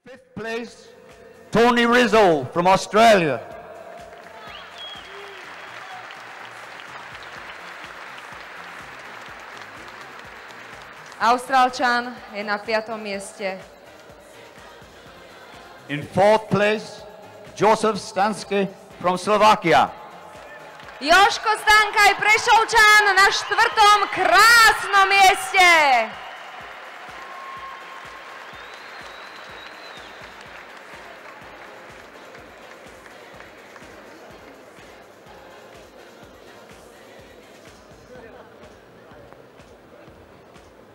Fifth place, Tony Rizzo from Australia. Austrálčan je na 5. mieste. In fourth place, Josef Stansky from Slovakia. Jožko Stankaj, Prešovčan na 4. krásnom mieste.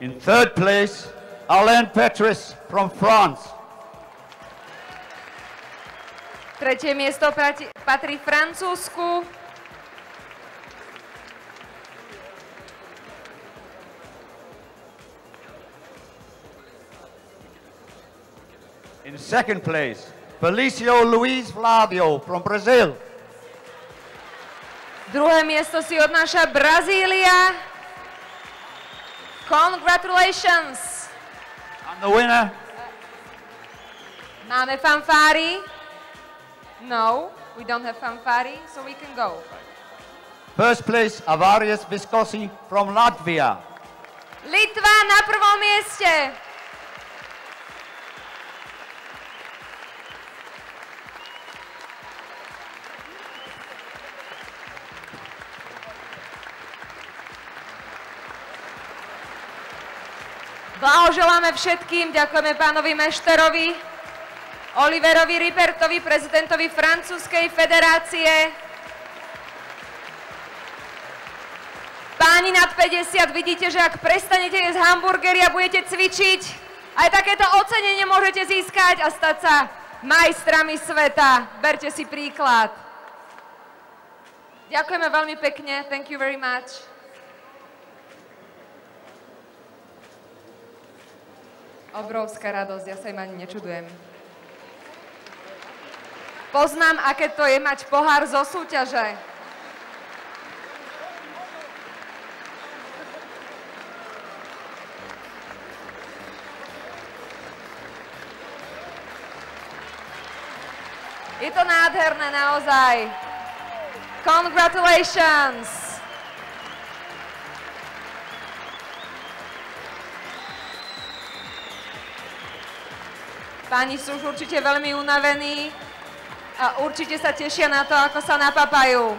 In third place, Alain Petrus from France. Tretie miesto patrí Francúzsku. In second place, Felicio Luis Flavio from Brazil. Druhé miesto si odnáša Brazília. Congratulations! And the winner, Máme fanfári? No, we don't have fanfári, so we can go. first place, Avarius Viscosi from Latvia. Litva na 1. mieste. Blahoželáme všetkým, ďakujeme pánovi Mešterovi, Oliverovi Ripertovi, prezidentovi Francúzskej federácie. Páni nad 50, vidíte, že ak prestanete jesť hamburgery a budete cvičiť, aj takéto ocenenie môžete získať a stať sa majstrami sveta. Berte si príklad. Ďakujeme veľmi pekne. Thank you very much. Obrovská radosť, ja sa im ani nečudujem. Poznám, aké to je mať pohár zo súťaže. Je to nádherné naozaj. Congratulations! Páni sú už určite veľmi unavení a určite sa tešia na to, ako sa napapajú.